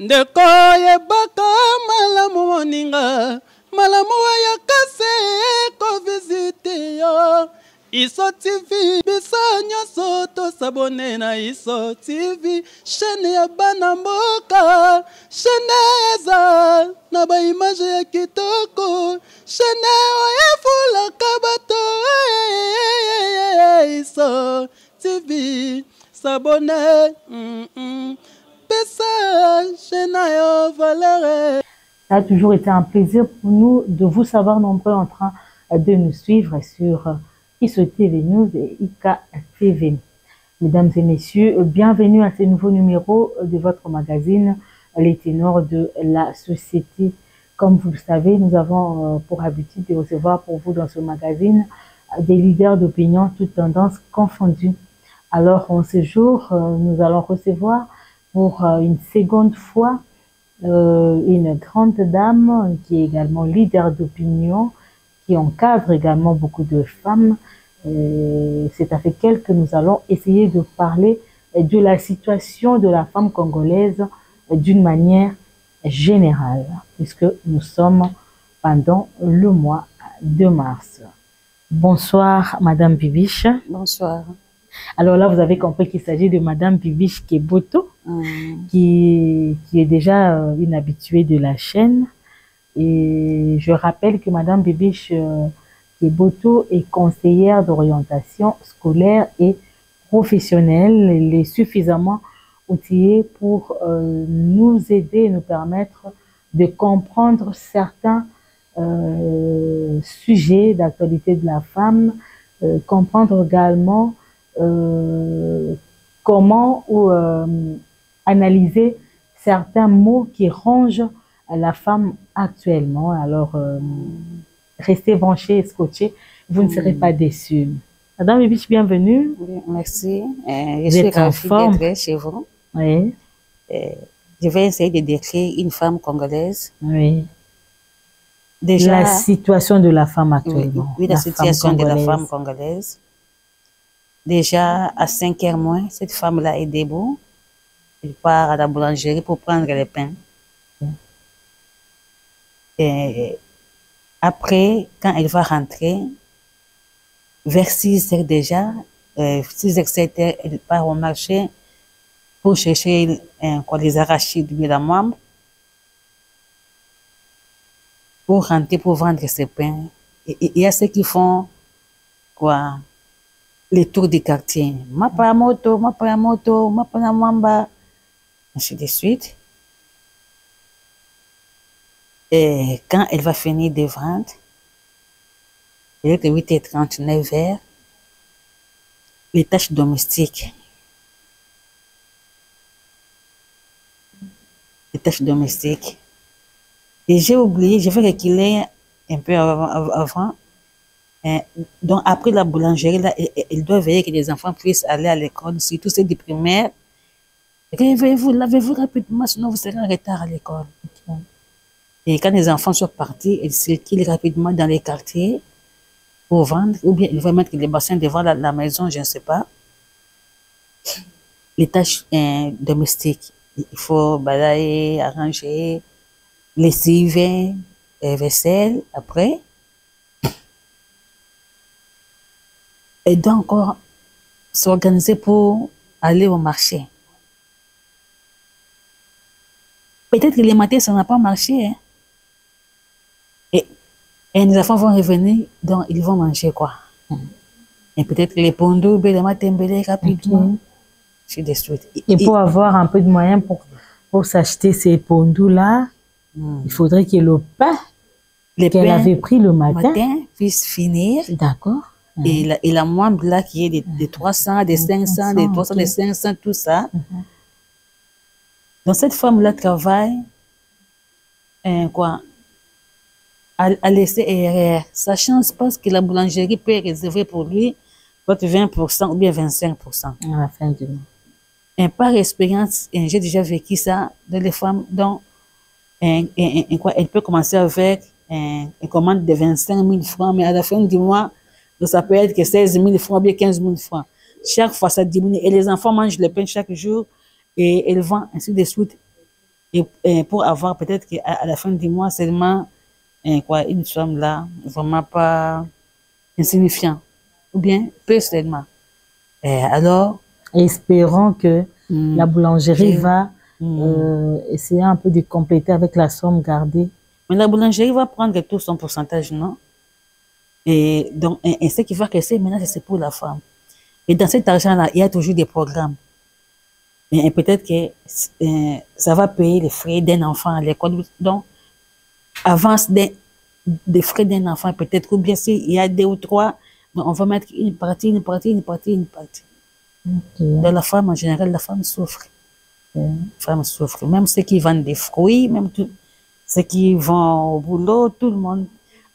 ndeko yebaka malamu moninga malamu ya kase ko visite yo Iso TV bisa nyoso to sabone na Iso TV chaîne ya bana mboka chaîne eza na ba image ya kitoko chaîne ya fula kabato Iso TV sabone Ça a toujours été un plaisir pour nous de vous savoir nombreux en train de nous suivre sur Iso TV News et IKA TV. Mesdames et messieurs, bienvenue à ce nouveau numéro de votre magazine Les Ténors de la Société. Comme vous le savez, nous avons pour habitude de recevoir pour vous dans ce magazine des leaders d'opinion, toutes tendances confondues. Alors en ce jour, nous allons recevoir pour une seconde fois une grande dame qui est également leader d'opinion, qui encadre également beaucoup de femmes. C'est avec elle que nous allons essayer de parler de la situation de la femme congolaise d'une manière générale, puisque nous sommes pendant le mois de mars. Bonsoir Madame Bibiche. Bonsoir. Alors là, vous avez compris qu'il s'agit de Madame Bibiche Keboto, qui est déjà une habituée de la chaîne. Et je rappelle que Madame Bibiche Keboto est conseillère d'orientation scolaire et professionnelle. Elle est suffisamment outillée pour nous aider et nous permettre de comprendre certains sujets d'actualité de la femme, comprendre également comment analyser certains mots qui rongent la femme actuellement. Alors, restez branchés et scotchés, vous ne serez pas déçus. Madame Bibiche, bienvenue. Oui, merci. Je suis ravie d'être chez vous. Oui. Je vais essayer de décrire une femme congolaise. Oui. Déjà, la situation de la femme actuellement. Oui, la situation de la femme congolaise. Déjà, à 5h moins, cette femme-là est debout. Elle part à la boulangerie pour prendre le pain. Et après, quand elle va rentrer, vers 6h déjà, 6h, 7h, elle part au marché pour chercher les arachides de la moine pour rentrer, pour vendre ses pains. Et il y a ceux qui font quoi? Les tours du quartier. Mapa moto, mapa na mwamba, ainsi de suite. Et quand elle va finir de vendre, il est de 8h30, 9h, les tâches domestiques. Les tâches domestiques. Et j'ai oublié, je vais reculer un peu avant. Donc, après la boulangerie, là, elle doit veiller que les enfants puissent aller à l'école, surtout ceux du primaire. Réveillez-vous, lavez-vous rapidement, sinon vous serez en retard à l'école. Et quand les enfants sont partis, ils circulent rapidement dans les quartiers pour vendre, ou bien ils vont mettre les bassins devant la maison, je ne sais pas. Les tâches domestiques, il faut balayer, arranger, lessiver, vaisselle, après. Elle doit encore s'organiser pour aller au marché. Peut-être que les matins, ça n'a pas marché. Hein? Et les enfants vont revenir, donc ils vont manger quoi? Et peut-être que les pondous, les matins, rapidement. Et pour avoir un peu de moyens pour s'acheter ces pondous-là, il faudrait que le pain qu'elle avait pris le matin puisse finir. D'accord. Et la moine là qui est de 300, de 500, de 300, de 500, tout ça. Donc cette femme-là travaille à laisser errer sa chance parce que la boulangerie peut réserver pour lui peut-être 20% ou bien 25%. À la fin du mois. Et par expérience, j'ai déjà vécu ça dans les femmes. Donc, elle peut commencer avec une commande de 25 000 francs, mais à la fin du mois, donc ça peut être que 16 000 francs ou bien 15 000 francs. Chaque fois, ça diminue. Et les enfants mangent le pain chaque jour et elles vendent ainsi de suite. Et pour avoir peut-être qu'à à la fin du mois seulement quoi, une somme là, vraiment pas insignifiant, ou bien peu seulement. Alors, Espérons que la boulangerie j'ai- va essayer un peu de compléter avec la somme gardée. mais la boulangerie va prendre tout son pourcentage, non? Et donc, et ce qui va rester maintenant, c'est pour la femme. Et dans cet argent-là, il y a toujours des programmes. Et peut-être que ça va payer les frais d'un enfant à l'école. Donc, avance des frais d'un enfant, peut-être, ou bien s'il y a deux ou trois, donc on va mettre une partie, une partie, une partie, une partie. Ok. De la femme, en général, la femme souffre. Ok. La femme souffre. Même ceux qui vendent des fruits, même ceux qui vont au boulot, tout le monde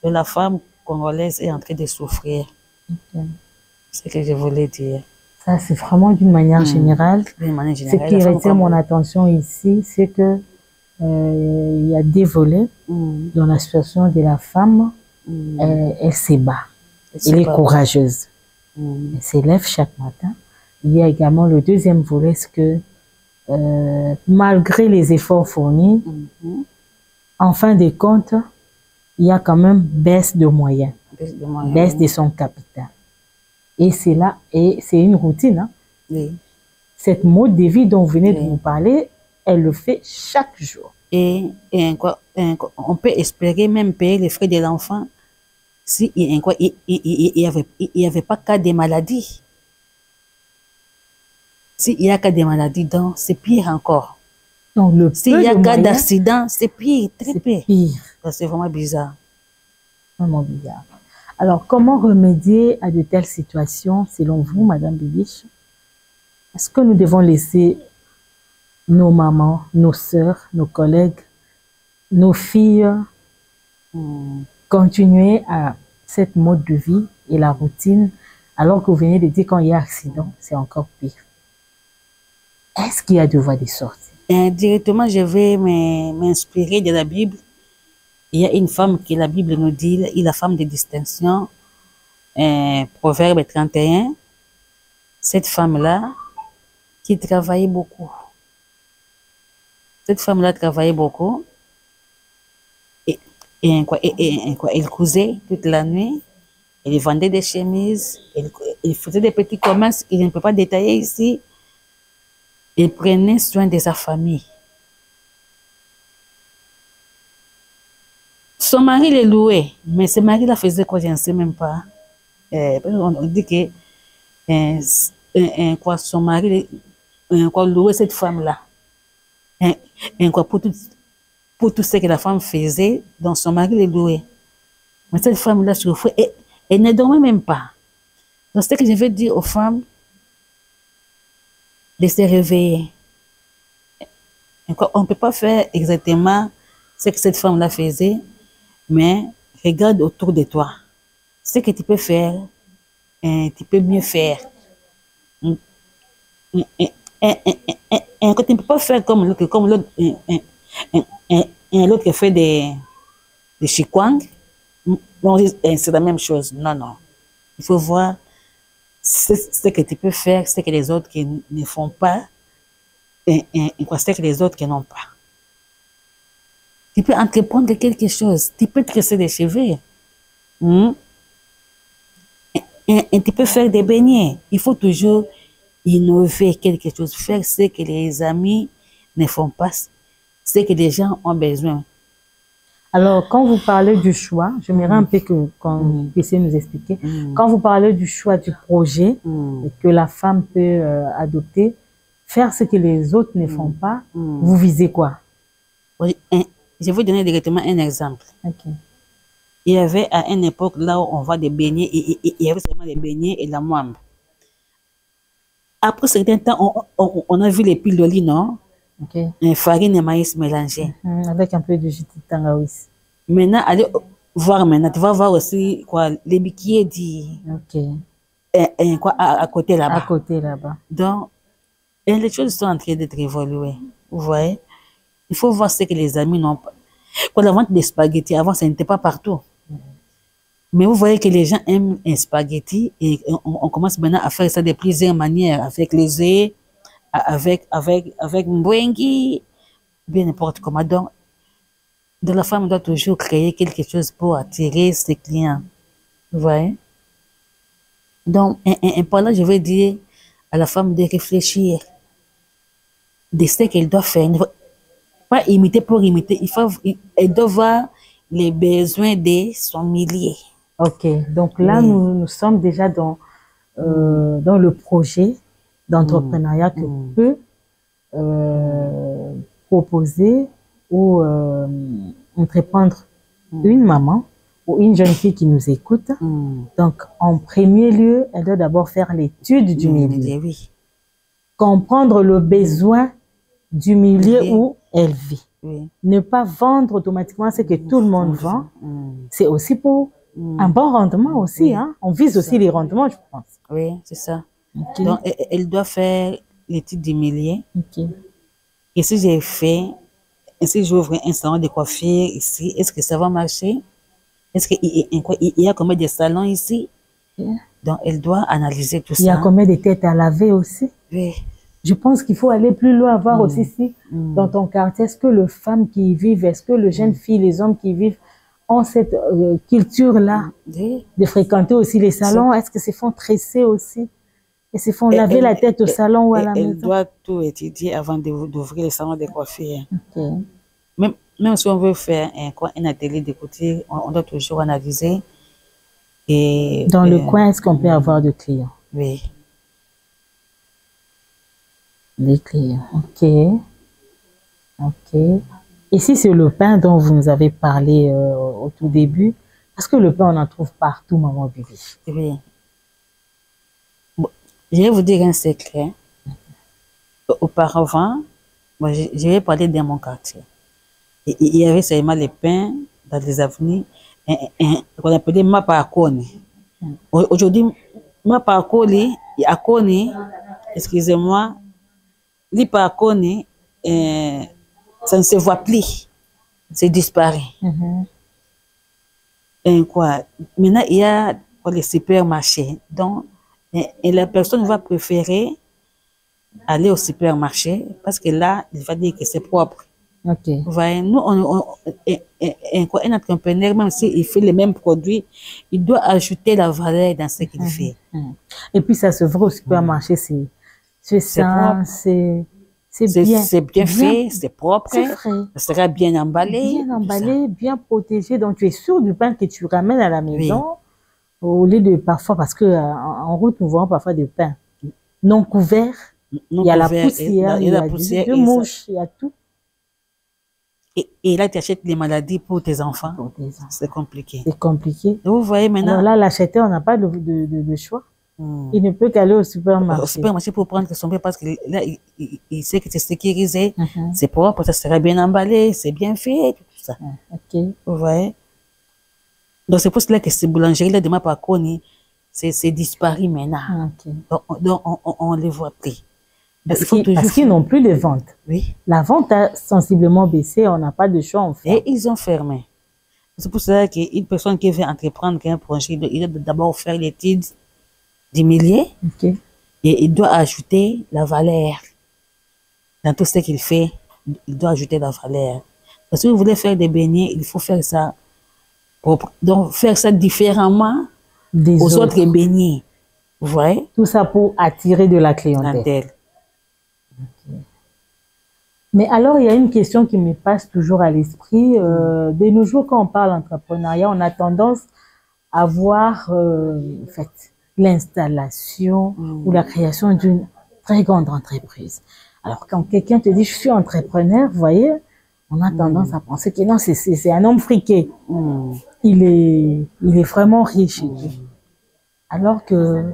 de la femme congolaise est en train de souffrir. Ok. C'est ce que je voulais dire. Ça, c'est vraiment d'une manière générale. D'une manière Ce générale, qui la femme retient mon congolaise. attention ici, c'est que il y a des volets dans la situation de la femme. Elle se bat. Elle est courageuse. Elle s'élève chaque matin. Il y a également le deuxième volet, c'est que malgré les efforts fournis, en fin de compte, il y a quand même baisse de moyens, baisse de son capital. Et c'est là, et c'est une routine. Hein. Oui. Cette mode de vie dont vous venez de nous parler, elle le fait chaque jour. Et on peut espérer même payer les frais de l'enfant si il y avait pas cas de maladie. S'il y a cas de maladie, donc c'est pire encore. Donc, le S'il y a cas d'accident, c'est pire, très pire. C'est vraiment bizarre. Vraiment bizarre. Alors, comment remédier à de telles situations, selon vous, Madame Bibiche? Est-ce que nous devons laisser nos mamans, nos sœurs, nos collègues, nos filles continuer à cette mode de vie et la routine, alors que vous venez de dire quand il y a accident, c'est encore pire? Est-ce qu'il y a de voies de sortie? Directement, je vais m'inspirer de la Bible. Il y a une femme que la Bible nous dit, la femme de distinction, Proverbe 31. Cette femme-là, qui travaillait beaucoup. Cette femme-là travaillait beaucoup. Elle cousait toute la nuit. Elle vendait des chemises. Elle faisait des petits commerces que je ne peux pas détailler ici. Elle prenait soin de sa famille. Son mari les louait, mais ce mari la faisait quoi, je ne sais même pas. On dit que son mari louait cette femme-là. Pour tout ce que la femme faisait, donc son mari les louait. Mais cette femme-là souffrait, elle ne dormait même pas. Donc c'est ce que je veux dire aux femmes, de se réveiller. On ne peut pas faire exactement ce que cette femme-là faisait, mais regarde autour de toi. Ce que tu peux faire, tu peux mieux faire. Tu ne peux pas faire comme l'autre qui fait des chikwang. C'est la même chose. Non, non. Il faut voir ce que tu peux faire, ce que les autres qui ne font pas, ce que les autres qui n'ont pas. Tu peux entreprendre quelque chose, tu peux tresser des cheveux, et tu peux faire des beignets. Il faut toujours innover quelque chose, faire ce que les amis ne font pas, ce que les gens ont besoin. Alors, quand vous parlez du choix, j'aimerais un peu qu'on puisse nous expliquer. Quand vous parlez du choix du projet que la femme peut adopter, faire ce que les autres ne font pas, vous visez quoi? Oui, je vais vous donner directement un exemple. Okay. Il y avait à une époque là où on voit des beignets, il y avait seulement des beignets et la moimbe. Après un certain temps, on a vu les piles d'olive, non? Okay. Farine et maïs mélangés. Avec un peu de jus de tangawizi. Maintenant, allez voir maintenant. Tu vas voir aussi quoi, les biquiers dit. Ok. Quoi, à côté là-bas. À côté là-bas. Donc, les choses sont en train d'être évoluées. Vous voyez? Il faut voir ce que les amis n'ont pas. Quand la vente des spaghettis, avant, ça n'était pas partout. Mais vous voyez que les gens aiment un spaghetti et on commence maintenant à faire ça de plusieurs manières, avec les œufs, avec mbwengi, bien n'importe comment. Donc, la femme doit toujours créer quelque chose pour attirer ses clients. Vous voyez? Donc, par là, je vais dire à la femme de réfléchir, de ce qu'elle doit faire. Il ne faut pas imiter pour imiter. Elle doit voir les besoins de son milieu. Ok, donc là, Oui. nous sommes déjà dans le projet d'entrepreneuriat que peut proposer ou entreprendre une maman ou une jeune fille qui nous écoute. Donc, en premier lieu, elle doit d'abord faire l'étude du milieu. Oui. Comprendre le besoin du milieu où elle vit. Oui. Ne pas vendre automatiquement ce que tout le monde vend. C'est aussi pour un bon rendement aussi. Oui. Hein? On vise aussi les rendements, je pense. Oui, c'est ça. Okay. Donc, elle doit faire l'étude du milieu. Okay. Et si j'ai fait, et si j'ouvre un salon de coiffure ici, est-ce que ça va marcher? Est-ce qu'il y a combien de salons ici? Yeah. Donc, elle doit analyser tout ça. Il y a combien de têtes à laver aussi? Oui. Je pense qu'il faut aller plus loin, voir aussi si dans ton quartier, est-ce que les femmes qui y vivent, est-ce que les jeunes filles, les hommes qui y vivent ont cette culture-là de fréquenter aussi les salons? Est-ce que se font tresser aussi? Et se font laver la tête au salon ou à la maison? Elle doit tout étudier avant d'ouvrir le salon de coiffure. Okay. Même si on veut faire un atelier de couture, on doit toujours analyser. Et, dans le coin, est-ce qu'on peut avoir de clients? Oui. Des clients, ok. Ok. Et si c'est le pain dont vous nous avez parlé au tout début, parce que le pain, on en trouve partout, maman Bibi. Oui. Bon, je vais vous dire un secret. Auparavant, bon, je vais parler de mon quartier. Il y avait seulement les pains dans les avenues, qu'on appelait Mapakoni. Aujourd'hui, Mapakoni, excusez-moi, l'Ipakoni, ça ne se voit plus. C'est disparu. Quoi? Maintenant, il y a les supermarchés. Donc, la personne va préférer aller au supermarché parce que là, il va dire que c'est propre. Okay. Vous voyez, nous, un entrepreneur, même s'il fait les mêmes produits, il doit ajouter la valeur dans ce qu'il fait. Et puis, ça se voit au supermarché, c'est ça, c'est bien fait, c'est propre, ça sera bien emballé. Bien emballé, bien protégé. Donc, tu es sûr du pain que tu ramènes à la maison, au lieu de parfois, parce que en route, nous voyons parfois des pains non couverts. Il y a la poussière, il y a des mouches, il y a tout. Et là, tu achètes des maladies pour tes enfants. C'est compliqué. C'est compliqué. Et vous voyez maintenant. Alors là, l'acheteur n'a pas de choix. Il ne peut qu'aller au supermarché. Au supermarché pour prendre son pain parce que là, il sait que c'est sécurisé, c'est propre, ça sera bien emballé, c'est bien fait, tout ça. Okay. Vous voyez? Donc, c'est pour cela que ces boulangeries-là de Mapakoni, c'est disparu maintenant. Okay. Donc, on ne les voit plus. Parce qu'ils n'ont plus de vente. Oui. La vente a sensiblement baissé, on n'a pas de choix en fait. Et ils ont fermé. C'est pour cela qu'une personne qui veut entreprendre un projet, il doit d'abord faire l'étude du milieu. Okay. Et il doit ajouter la valeur. Dans tout ce qu'il fait, il doit ajouter la valeur. Parce que si vous voulez faire des beignets, il faut faire ça propre. Donc, faire ça différemment aux autres beignets. Vous voyez? Tout ça pour attirer de la clientèle. Okay. Mais alors, il y a une question qui me passe toujours à l'esprit. De nos jours, quand on parle d'entrepreneuriat, on a tendance à voir en fait, l'installation ou la création d'une très grande entreprise. Alors, quand quelqu'un te dit « je suis entrepreneur », vous voyez, on a tendance à penser que non, c'est un homme friqué. Il est vraiment riche. Alors que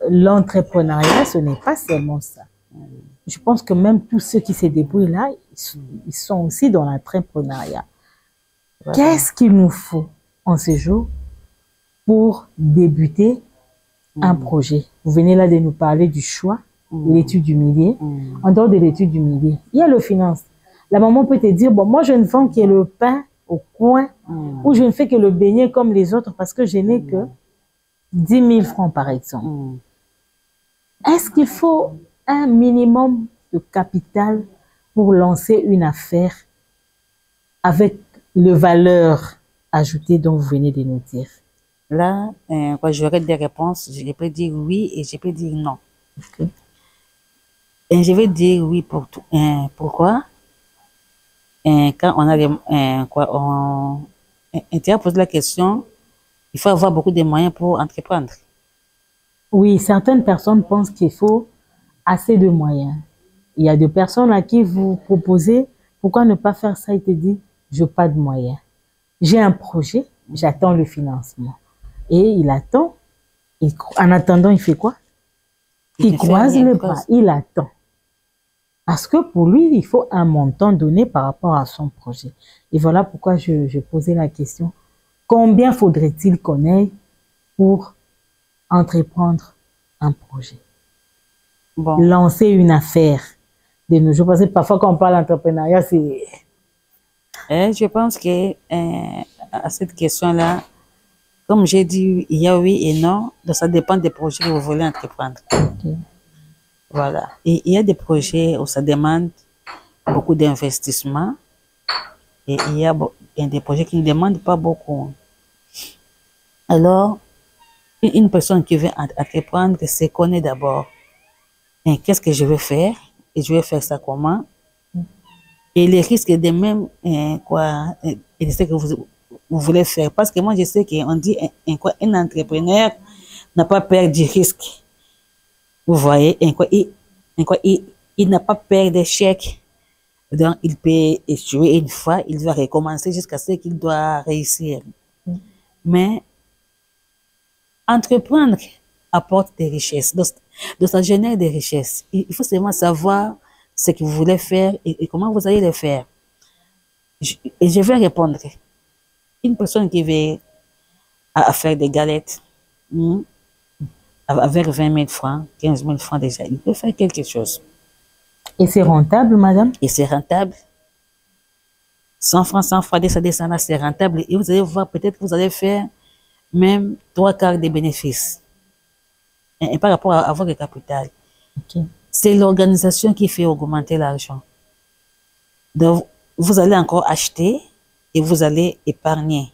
l'entrepreneuriat, ce n'est pas seulement ça. Je pense que même tous ceux qui se débrouillent là, ils sont aussi dans l'entrepreneuriat. Voilà. Qu'est-ce qu'il nous faut en ce jour pour débuter un projet? Vous venez là de nous parler du choix, de l'étude du milieu. En dehors de l'étude du milieu, il y a le finance. La maman peut te dire, bon, moi je ne vends que le pain au coin ou je ne fais que le beignet comme les autres parce que je n'ai que 10 000 francs par exemple. Est-ce qu'il faut un minimum de capital pour lancer une affaire avec le valeur ajoutée dont vous venez de nous dire? Là, quand j'aurai des réponses, je peux dire oui et je peux dire non. Ok. Et je vais dire oui pour tout. Pourquoi? Quand on a les, tu as posé la question, il faut avoir beaucoup de moyens pour entreprendre. Oui, certaines personnes pensent qu'il faut assez de moyens. Il y a des personnes à qui vous proposez, pourquoi ne pas faire ça? Il te dit, je n'ai pas de moyens. J'ai un projet, j'attends le financement. Et il attend. En attendant, il fait quoi? Il croise les bras, il attend. Parce que pour lui, il faut un montant donné par rapport à son projet. Et voilà pourquoi je posais la question. Combien faudrait-il qu'on ait pour entreprendre un projet? Bon. Lancer une affaire de nos jours. Parce que parfois, quand on parle d'entrepreneuriat, c'est... Je pense que à cette question-là, comme j'ai dit, il y a oui et non, donc ça dépend des projets que vous voulez entreprendre. Okay. Voilà. Et il y a des projets où ça demande beaucoup d'investissement et il y a des projets qui ne demandent pas beaucoup. Alors, une personne qui veut entreprendre se connaît d'abord. Qu'est-ce que je vais faire et je vais faire ça comment? Et les risques de même, et ce que vous voulez faire. Parce que moi, je sais qu'on dit un entrepreneur n'a pas peur du risque. Vous voyez, il n'a pas peur d'échec. Donc, il peut échouer une fois, il va recommencer jusqu'à ce qu'il doit réussir. Mais entreprendre apporte des richesses. Donc ça génère des richesses. Il faut seulement savoir ce que vous voulez faire et comment vous allez le faire. Et je vais répondre. Une personne qui veut faire des galettes, avec 20 000 francs, 15 000 francs déjà, il peut faire quelque chose. Et c'est rentable, madame? Et c'est rentable. 100 francs, 200, c'est rentable. Et vous allez voir, peut-être que vous allez faire même 3/4 des bénéfices. Et par rapport à votre capital. Okay. C'est l'organisation qui fait augmenter l'argent. Donc, vous allez encore acheter et vous allez épargner.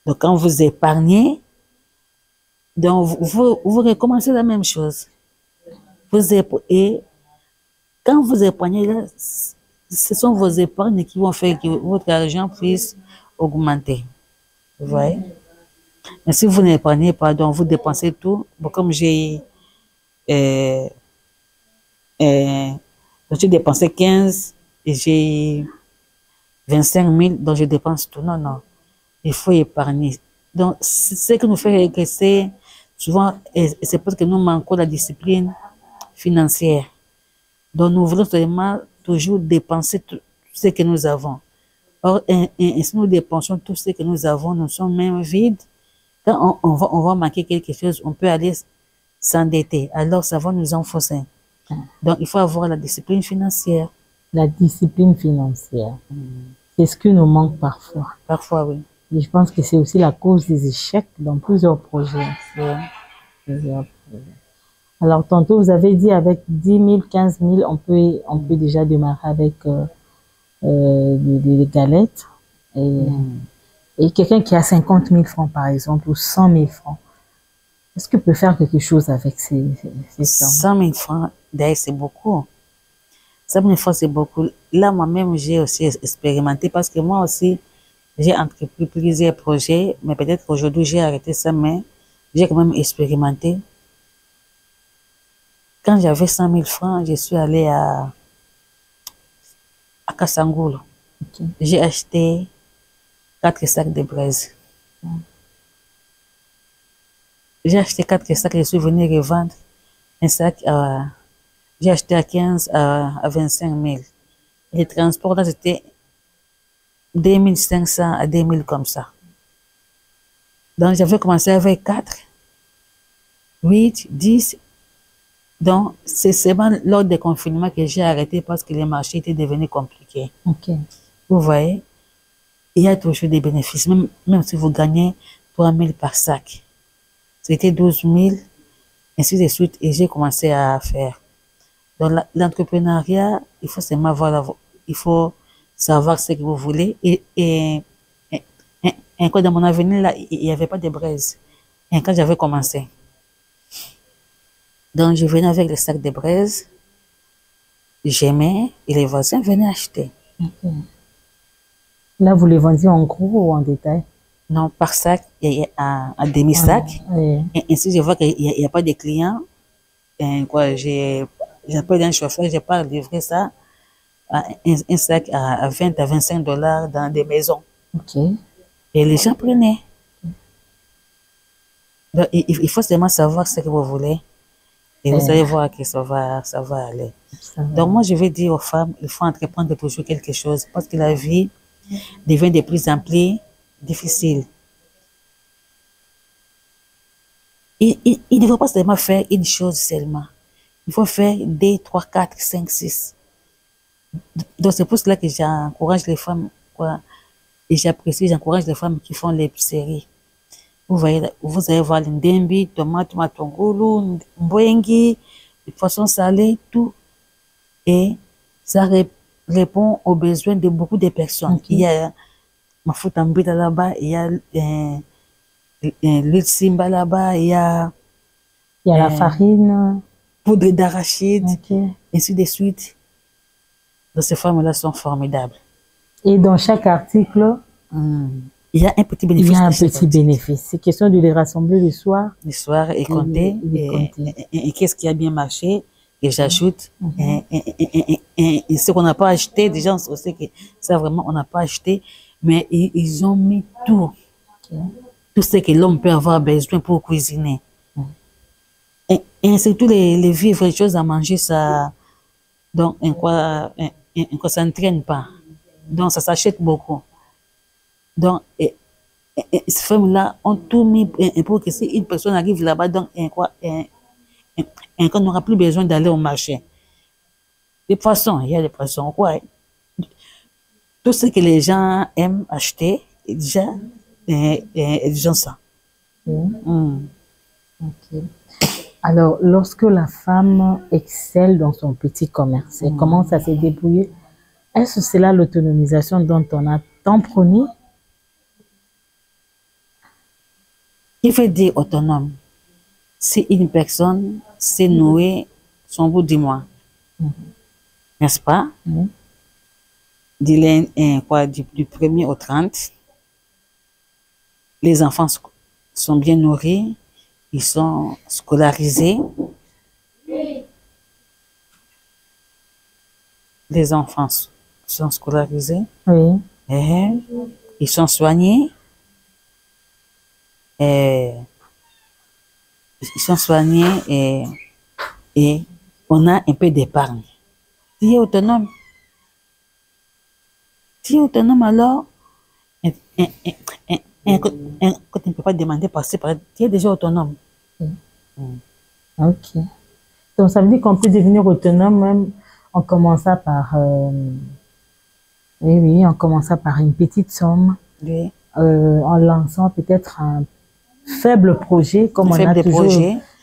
Donc, quand vous épargnez, donc vous recommencez la même chose. Et quand vous épargnez, là, ce sont vos épargnes qui vont faire que votre argent puisse augmenter. Vous voyez? Mais si vous n'épargnez pas, donc vous dépensez tout. Bon, comme j'ai dépensé 15 et j'ai 25 000, donc je dépense tout. Non, non. Il faut épargner. Donc, ce que nous fait régresser, souvent, c'est parce que nous manquons la discipline financière. Donc, nous voulons seulement toujours dépenser tout ce que nous avons. Or, si nous dépensons tout ce que nous avons, nous sommes même vides. Quand on va manquer quelque chose, on peut aller s'endetter. Alors, ça va nous enfoncer. Donc, il faut avoir la discipline financière. La discipline financière. C'est ce qui nous manque parfois. Parfois, oui. Et je pense que c'est aussi la cause des échecs dans plusieurs projets. Alors, tantôt, vous avez dit avec 10 000, 15 000, on peut déjà démarrer avec des galettes. Et quelqu'un qui a 50 000 francs, par exemple, ou 100 000 francs, est-ce qu'il peut faire quelque chose avec ces sommes? 100 000 francs, d'ailleurs, c'est beaucoup. 100 000 francs, c'est beaucoup. Là, moi-même, j'ai aussi expérimenté parce que moi aussi, j'ai entrepris plusieurs projets, mais peut-être qu'aujourd'hui, j'ai arrêté ça, mais j'ai quand même expérimenté. Quand j'avais 100 000 francs, je suis allée à Kassangoulou. Okay. J'ai acheté 4 sacs de braise. J'ai acheté 4 sacs et je suis venue revendre un sac j'ai acheté à 15 à 25 000. Et le transport, là, c'était 2500 à 2000 comme ça. Donc, j'avais commencé avec 4, 8, 10. Donc, c'est seulement lors des confinements que j'ai arrêté parce que les marchés étaient devenus compliqués. Okay. Vous voyez, il y a toujours des bénéfices, même si vous gagnez 3 000 par sac. C'était 12 000, ainsi de suite, et j'ai commencé à faire. Donc, l'entrepreneuriat, il faut seulement voir, il faut savoir ce que vous voulez. Et quand dans mon avenir, là, il n'y avait pas de braise. Et quand j'avais commencé. Donc, je venais avec le sac de braise. J'aimais et les voisins venaient acheter. Ok. Là, vous les vendiez en gros ou en détail? Non, par sac, il y a un demi-sac. Oui. Et ainsi, je vois qu'il n'y a pas de clients. Et quoi, j'appelle un chauffeur, je pars livrer ça, un sac à 20 à 25 dollars dans des maisons. Ok. Et les gens prenaient. Donc, il faut seulement savoir ce que vous voulez. Et vous allez voir que ça va aller. Ça va. Donc, moi, je vais dire aux femmes, il faut entreprendre toujours quelque chose parce que la vie devient de plus en plus difficile. Il ne faut pas seulement faire une chose seulement. Il faut faire 2, 3, 4, 5, 6. Donc, c'est pour cela que j'encourage les femmes, quoi. Et j'apprécie, j'encourage les femmes qui font l'épicerie. Vous voyez, vous allez voir l'indembi, tomate, matungulu, mbwengi, les poissons salés, tout. Et ça répond aux besoins de beaucoup de personnes. Ok. Il y a mafuta mbita là-bas, il y a l'huile simba là-bas, il y a la farine. poudre d'arachide, Ok. ainsi de suite. Donc, ces femmes-là sont formidables. Et dans chaque article, Il y a un petit il bénéfice. y a un dans chaque petit article. bénéfice. C'est question de les rassembler le soir. L'histoire est comptée. Il est compté. Et qu'est-ce qui a bien marché? Et j'ajoute. Et ce qu'on n'a pas acheté, déjà, on sait que ça vraiment, on n'a pas acheté. Mais ils ont mis tout. Ok. Tout ce que l'homme peut avoir besoin pour cuisiner. Et surtout les vivres, les choses à manger, ça. Donc, ça ne traîne pas. Donc, ça s'achète beaucoup. Donc, ces femmes-là ont tout mis pour que si une personne arrive là-bas, donc, qu'on n'aura plus besoin d'aller au marché. Des poissons, il y a des poissons, quoi. Tout ce que les gens aiment acheter, déjà, ils ont ça. Ok. Alors, lorsque la femme excelle dans son petit commerce, elle commence à se débrouiller, est-ce que c'est là l'autonomisation dont on a tant prôné? Il veut dire autonome. Si une personne s'est nouée son bout du mois, n'est-ce pas? Du 1er au 30, les enfants sont bien nourris, ils sont scolarisés. Les enfants sont scolarisés, Oui. ils sont soignés. Ils sont soignés et on a un peu d'épargne. Tu es autonome. Alors, quand tu ne peux pas demander par-ci, tu es déjà autonome. Ok. Donc, ça veut dire qu'on peut devenir autonome même en commençant par... oui, en commençant par une petite somme, Oui. en lançant peut-être un faible projet, comme on a toujours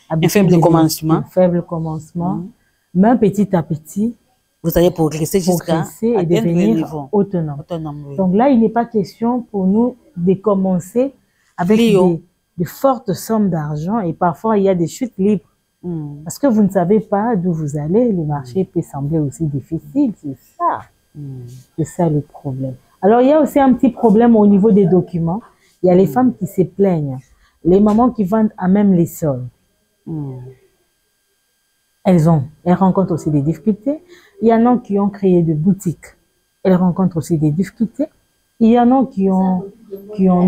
un faible commencement. Un faible commencement, mais petit à petit, vous allez progresser jusqu'à et devenir autonome. Oui. Donc là, il n'est pas question pour nous de commencer avec de fortes sommes d'argent et parfois il y a des chutes libres. Parce que vous ne savez pas d'où vous allez, le marché peut sembler aussi difficile, c'est ça. C'est ça le problème. Alors il y a aussi un petit problème au niveau des documents. Il y a les femmes qui se plaignent, les mamans qui vendent à même les sols. Elles rencontrent aussi des difficultés. Il y en a qui ont créé des boutiques. Elles rencontrent aussi des difficultés. Il y en a qui ont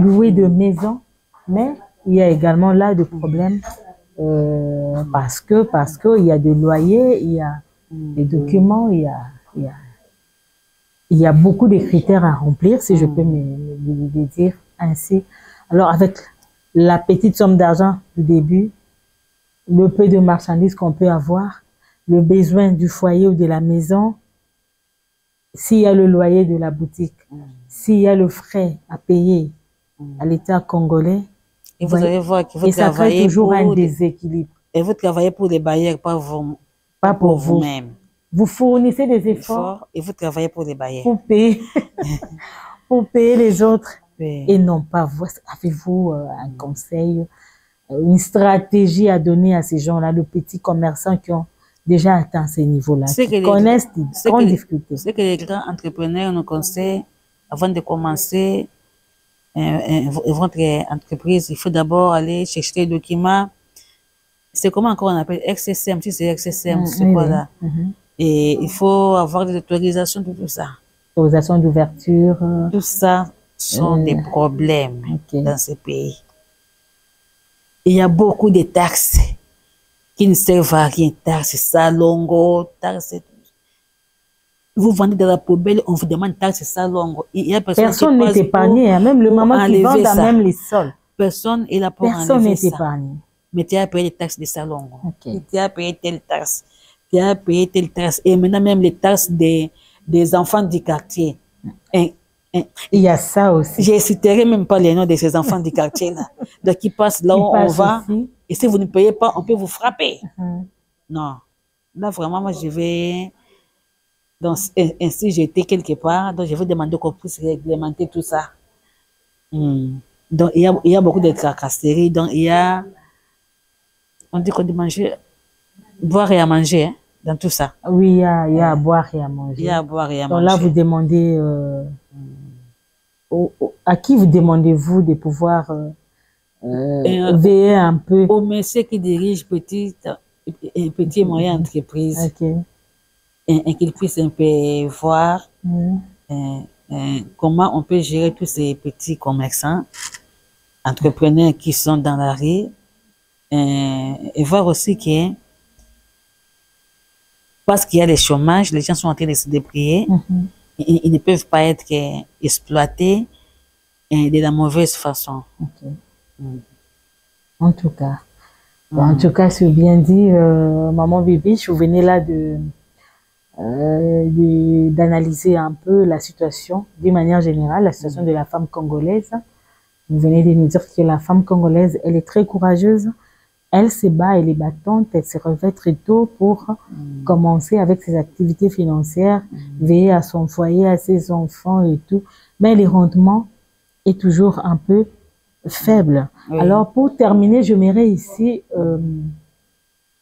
loué de maisons, mais il y a également là des problèmes parce que il y a des loyers, il y a des documents, il y a beaucoup de critères à remplir, si je peux me dire ainsi. Alors avec la petite somme d'argent du début, le peu de marchandises qu'on peut avoir, le besoin du foyer ou de la maison, s'il y a le loyer de la boutique, s'il y a le frais à payer à l'État congolais, et vous allez voir que vous ça crée toujours un déséquilibre. Et vous travaillez pour les bailleurs, pas pour vous-même. Vous fournissez des efforts et vous travaillez pour les bailleurs. Pour payer les autres. Oui. Et non pas vous. Avez-vous un conseil, une stratégie à donner à ces gens-là, de petits commerçants qui ont déjà atteint ces niveaux-là, qui connaissent des grandes difficultés? C'est que les grands entrepreneurs nous conseillent, avant de commencer votre entreprise, il faut d'abord aller chercher les documents. C'est comment encore on appelle XSM, si c'est XSM, c'est quoi là? Et il faut avoir des autorisations de tout ça. Autorisation d'ouverture. Tout ça sont des problèmes dans ce pays. Il y a beaucoup de taxes qui ne servent à rien. Taxes salongo, taxes. Vous vendez de la poubelle, on vous demande taxes salongo. Personne n'est épargné, hein. Même le maman qui vend à même les sols. Personne est là pour enlever ça. Personne n'est épargné. Mais tu as payé les taxes des salongo. Tu as payé telle taxe. Tu as payé telle taxe. Et maintenant même les taxes des enfants du quartier. Il y a ça aussi. Je ne citerai même pas les noms de ces enfants du quartier-là. Donc, ils passent là où on va. Aussi. Et si vous ne payez pas, on peut vous frapper. Non. Là, vraiment, moi, je vais... Donc, ainsi, j'étais quelque part. Donc, je vais demander qu'on puisse réglementer tout ça. Donc, il y a beaucoup de tracasseries. Donc, il y a... On dit qu'on dit manger... Boire et à manger, hein, dans tout ça. Oui, il y a à boire et à manger. Il y a à boire et à donc manger. Donc là, vous demandez... à qui vous demandez-vous de pouvoir veiller un peu? Au monsieur qui dirige petite et moyenne entreprise. Et qu'il puisse un peu voir comment on peut gérer tous ces petits commerçants, entrepreneurs qui sont dans la rue, et voir aussi que parce qu'il y a le chômage, les gens sont en train de se débrouiller. Ils ne peuvent pas être exploités de la mauvaise façon. En tout cas, c'est bien dit, maman Bibiche, vous venez là d'analyser un peu la situation, d'une manière générale, la situation de la femme congolaise. Vous venez de nous dire que la femme congolaise, elle est très courageuse. Elle se bat, elle est battante, elle se réveille très tôt pour commencer avec ses activités financières, veiller à son foyer, à ses enfants et tout. Mais le rendement est toujours un peu faible. Alors, pour terminer, j'aimerais ici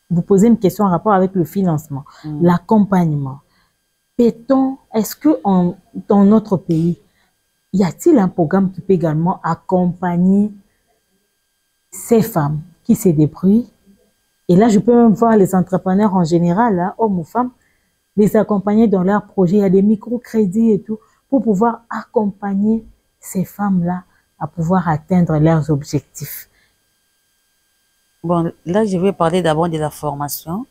vous poser une question en rapport avec le financement, l'accompagnement. Est-ce que dans notre pays, y a-t-il un programme qui peut également accompagner ces femmes qui se débrouillent? Et là, je peux même voir les entrepreneurs en général, hein, hommes ou femmes, les accompagner dans leurs projets. Il y a des microcrédits et tout, pour pouvoir accompagner ces femmes-là à pouvoir atteindre leurs objectifs. Bon, là, je vais parler d'abord de la formation.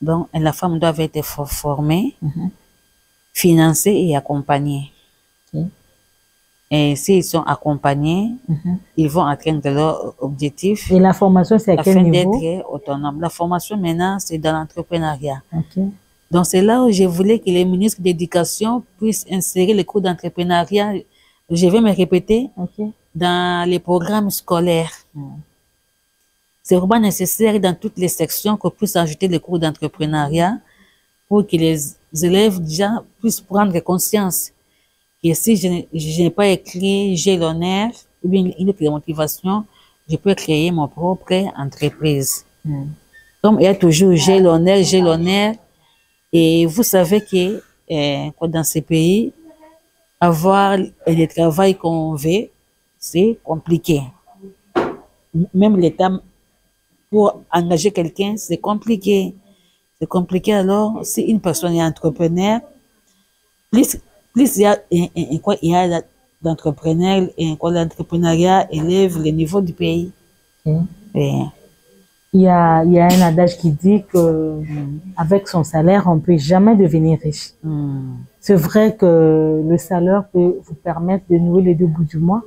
Donc, la femme doit être formée, financée et accompagnée. Et s'ils sont accompagnés, ils vont atteindre leur objectif. Et la formation, c'est à quel niveau? Afin d'être autonome. La formation, maintenant, c'est dans l'entrepreneuriat. Donc, c'est là où je voulais que les ministres d'éducation puissent insérer les cours d'entrepreneuriat, je vais me répéter, dans les programmes scolaires. C'est vraiment nécessaire dans toutes les sections qu'on puisse ajouter les cours d'entrepreneuriat pour que les élèves déjà puissent prendre conscience que si je n'ai pas écrit, j'ai l'honneur, ou bien une autre motivation, je peux créer mon propre entreprise. Comme il y a toujours j'ai l'honneur, et vous savez que dans ces pays, avoir le travail qu'on veut, c'est compliqué. Même l'État, pour engager quelqu'un, c'est compliqué. C'est compliqué alors, si une personne est entrepreneur, plus il y a d'entrepreneurs, l'entrepreneuriat élève le niveau du pays. Il y a un adage qui dit que avec son salaire, on ne peut jamais devenir riche. C'est vrai que le salaire peut vous permettre de nouer les deux bouts du mois.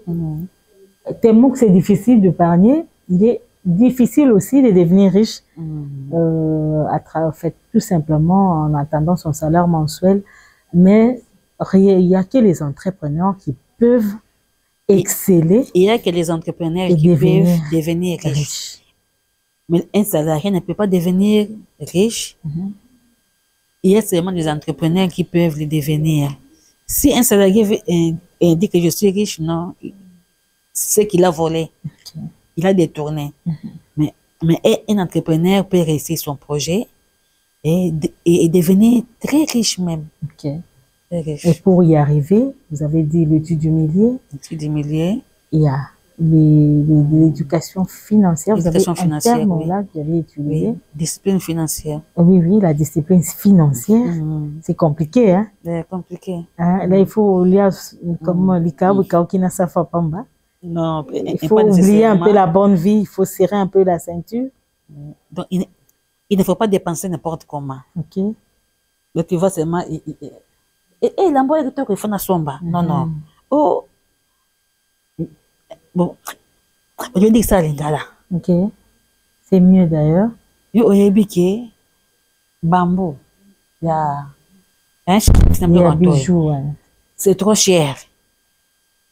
Tellement que c'est difficile d'épargner, il est difficile aussi de devenir riche fait, tout simplement en attendant son salaire mensuel. Mais il n'y a que les entrepreneurs qui peuvent exceller. Il n'y a que les entrepreneurs qui peuvent devenir riches. Mais un salarié ne peut pas devenir riche il y a seulement des entrepreneurs qui peuvent le devenir. Si un salarié dit que je suis riche, non, c'est qu'il a volé, il a détourné. Mais un entrepreneur peut réussir son projet et devenir très riche même. Ok. Très riche. Et pour y arriver, vous avez dit l'étude du millier. L'étude du millier. Il y a l'éducation financière. Vous avez un terme oui. là que vous avez utilisé. Oui. Discipline financière. Oui, la discipline financière. C'est compliqué, hein? C'est compliqué. Hein? Là, il faut lire comme non, il faut oublier un peu la bonne vie, il faut serrer un peu la ceinture. Donc, il ne faut pas dépenser n'importe comment. Ok. Donc, tu vois seulement... Et l'emploi est qu'il faut na somba. Non, non. Oh. Bon. Je dis ça, Lingala. Ok. C'est mieux d'ailleurs. Yo, oyebike, bambou. Il y a un bijou. C'est trop cher.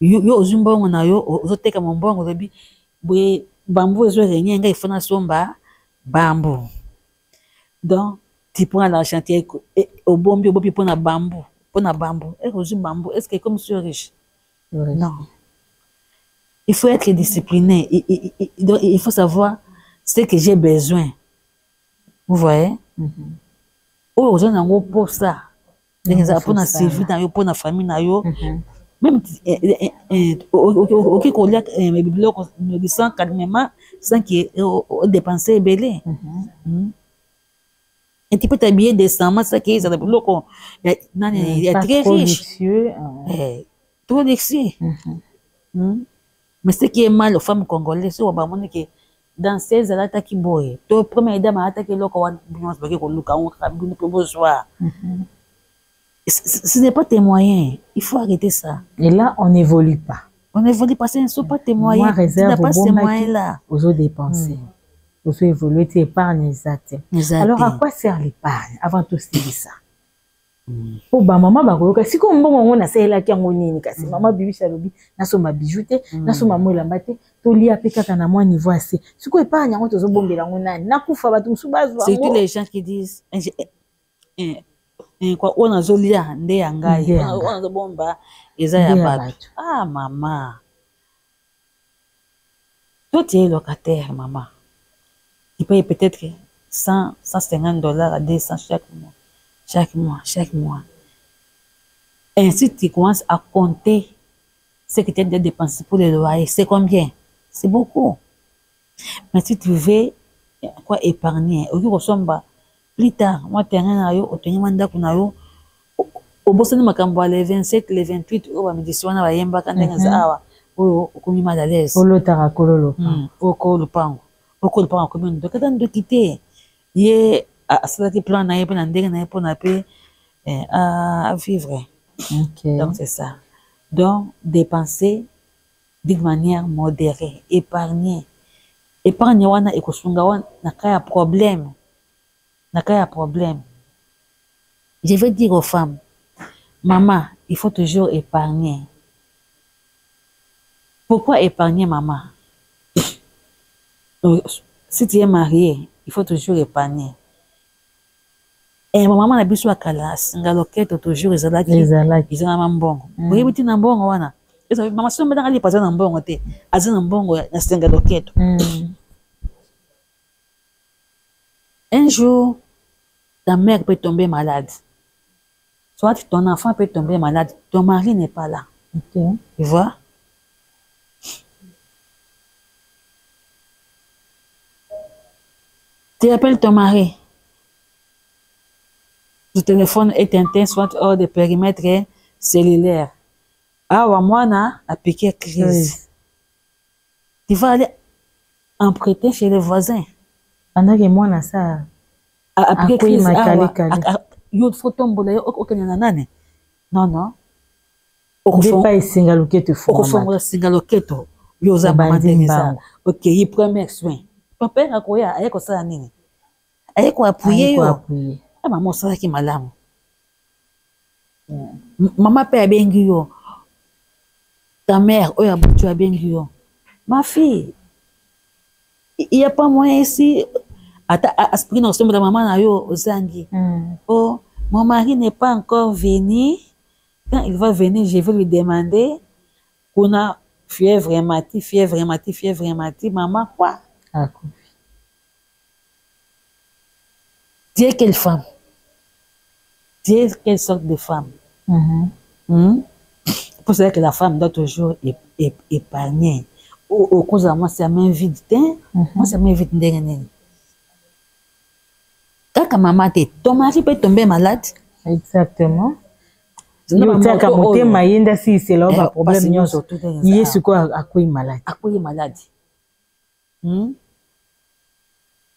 Yo ozumbongo na yo ozoteka mombongo lobi boye bambou ezo renye nga ifona somba bambou. Donc tu prends l'argent au bombi pour na bambou, et ozu bambou, est-ce que comme tu es riche? Non. Il faut être discipliné. Il faut savoir ce que j'ai besoin. Vous voyez? Oh, vous avez pour ça. Pour la survie, pour la famille, même ok, qu'on a mes bibliothèques, nous disons calmement, sans qu'il dépenser belé. Et tu peux t'habiller décemment, ça qui est dans le bibliothèque, il est très riche. Trop luxueux. Mais ce qui est mal aux femmes congolaises, c'est que dans ces états qui boy, to première dame a attaqué le coin, ce n'est pas tes moyens. Il faut arrêter ça. Et là, on n'évolue pas. On n'évolue pas, ce ne sont pas tes moyens. Moi, réserve tu n'as pas ces moyens-là. Aux autres dépenser. Aux autres évoluer, tu épargnes exact. Alors, à quoi sert l'épargne? Avant tout, c'est ça. Oh, bah, maman, bah, si comme bon, on a essayé la kiangoni, kasi maman bibi chalobi, na so ma bijouté, na so ma moula mbate, to li apeka kana moi niveau assez. Si quoi épargne, on te zo bombe la ngona, na kufa ba tumsu bazo. C'est tous les gens qui disent, quoi, on a zolia, nde yangai, on a zo bomba, eza ya batu. Ah, maman. Toi, tu es locataire, maman. Tu payes peut-être $150 à 200 chaque mois. Ainsi, tu commences à compter ce que tu as dépensé pour le loyer. C'est combien? C'est beaucoup. Mais si tu veux quoi épargner, plus tard, moi, tu as un mandat pour nous. Au bout de les 27, les 28, on va me dire si on a un bac en awa, on est mal à l'aise. On le tara kololo. On le pango. On le pango comme une de quitter. Yé à cela qui plan na pour à vivre. Donc c'est ça. Donc dépenser d'une manière modérée, épargner. Épargner wana ekosunga wana na kaya problème. Je veux dire aux femmes, maman, il faut toujours épargner. Pourquoi épargner, maman? Si tu es marié, il faut toujours épargner. Et maman a besoin de kala, singa loketo toujours ezalaki. Ils ont un mbongo. Oui, mais tu n'as mbongo wana. Maman si on met dans les passer dans mbongo te, azana mbongo na singa loketo. Un jour, ta mère peut tomber malade. Soit ton enfant peut tomber malade, ton mari n'est pas là. Tu vois? Tu appelles ton mari. Le téléphone est éteint, soit hors de périmètre cellulaire. Ah, moi, a piqué crise. Tu vas aller emprunter chez les voisins. Pendant que moi, na ça. A piqué crise. Yo photo mbolo okenya na nane. Non. Okufo pas singa loketo fo. Okufo singa loketo. Yo za mamandenza. OK, y premier soin. Papa akoya ayeko sala nini? Ayeko appuyer yo. Maman osala ki malamu. Maman pe abengi yo. Ta mère oya butu abengi yo. Ma fille, il y a pas moyen ici. Ata aspirine au sommet de maman na yo ozangi. Oh, Mon mari n'est pas encore venu. Quand il va venir, je vais lui demander qu'on a fièvre hématique, fièvre hématique, fièvre hématique. Maman, quoi? Ah, Dieu, quelle femme? Dieu, quelle sorte de femme? C'est pour ça que la femme doit toujours épargner. Au cause de moi, c'est main vide. Moi, c'est main vide. Quand maman t'es, ton mari peut tomber malade. Exactement. Si c'est là le problème. Il est sur quoi à quoi il est malade. À quoi il est malade.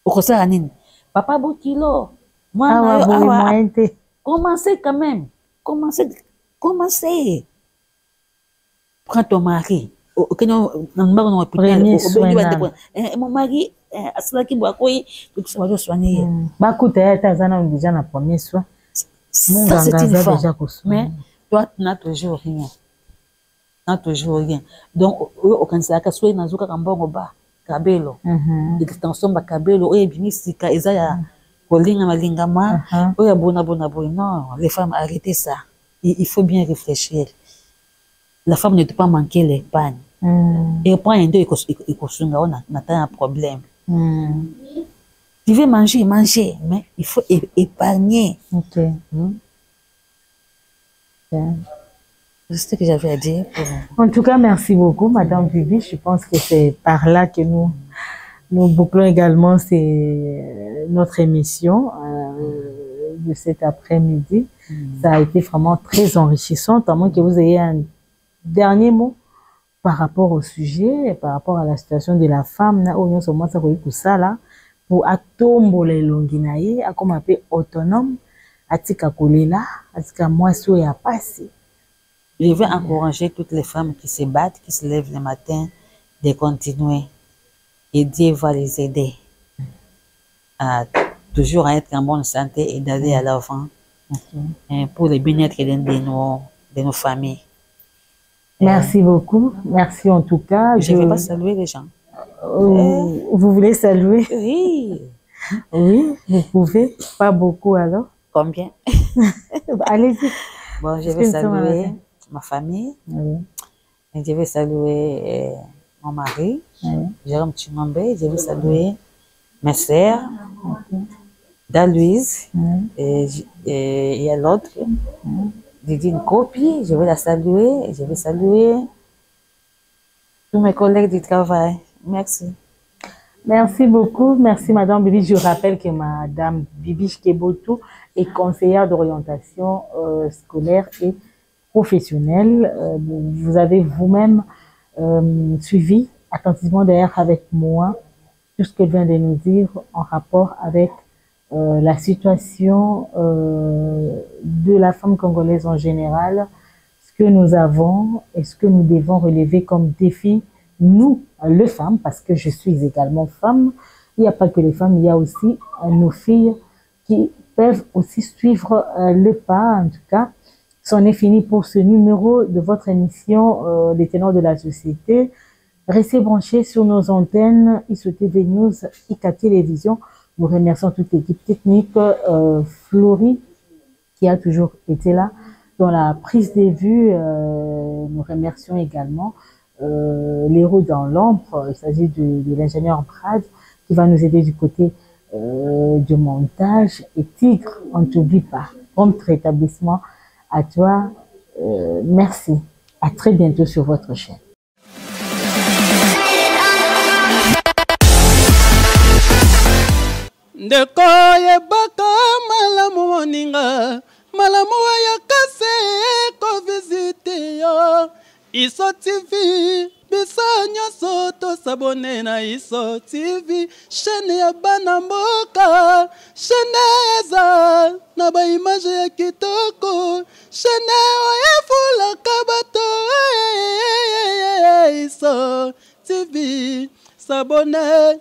Au ça, papa Bokilo. Moi, commencez quand même. Commencez. Prends ton mari. Prenez soin. Mon mari, ça qui boit quoi, tu vas soigner. Déjà na premier soin. Ça c'est une fois. Mais toi, tu n'as toujours rien. Donc, au Canada, quand tu es dans un cambon bas, kabelo, l'extension ba kabelo, oye binisika, ezaya kolinga malingama, oya bona. Non, les femmes, arrêtez ça. Il faut bien réfléchir. La femme ne doit pas manquer l'épargne. Et prend un deux, il on a un problème. Tu veux manger, mais il faut épargner. Ok. C'est ce que j'avais à dire. En tout cas, merci beaucoup, Madame Bibi. Je pense que c'est par là que nous bouclons également notre émission de cet après-midi. Ça a été vraiment très enrichissant, à moins que vous ayez un dernier mot par rapport au sujet, par rapport à la situation de la femme, pour atombola longinaye, à comme appelé autonome, atika kolela, atika moi so ya passé. Je veux encourager toutes les femmes qui se battent, qui se lèvent le matin, de continuer. Et Dieu va les aider à toujours être en bonne santé et d'aller à l'avant pour le bien-être de nos familles. Merci beaucoup. Merci en tout cas. Je ne vais pas saluer les gens. Vous voulez saluer? Oui. Oui, vous pouvez. Pas beaucoup alors. Combien? Allez-y. Bon, je vais saluer ma famille. Et je vais saluer mon mari, Jérôme Chimambe. Je vais saluer mes sœurs, Dalouise, et il y a l'autre, Didine Kopi. Je vais la saluer. Je vais saluer tous mes collègues du travail. Merci. Merci beaucoup. Merci, Madame Bibi. Je rappelle que Madame Bibi Chkebotou est conseillère d'orientation scolaire et professionnelle. Vous avez vous-même suivi attentivement d'ailleurs avec moi tout ce qu'elle vient de nous dire en rapport avec la situation de la femme congolaise en général, ce que nous avons et ce que nous devons relever comme défi, nous, les femmes, parce que je suis également femme. Il n'y a pas que les femmes, il y a aussi nos filles qui peuvent aussi suivre le pas. En tout cas, c'en est fini pour ce numéro de votre émission Les Ténors de la Société. Restez branchés sur nos antennes ISOTV News, ICA Télévision. Nous remercions toute l'équipe technique, Florie, qui a toujours été là dans la prise des vues. Nous remercions également l'héros dans l'ombre. Il s'agit de l'ingénieur Brad qui va nous aider du côté du montage. Et Tigre, on ne t'oublie pas. Prompt rétablissement à toi. Merci. À très bientôt sur votre chaîne. Ndeko yebaka malamu moninga malamu ayakase ko visite yo Iso TV bisa nyonso to s'abonner na Iso TV chaîne ya bana mboka chaîne eza na ba image ya kitoko chaîne oyefulaka bato Iso TV s'abonner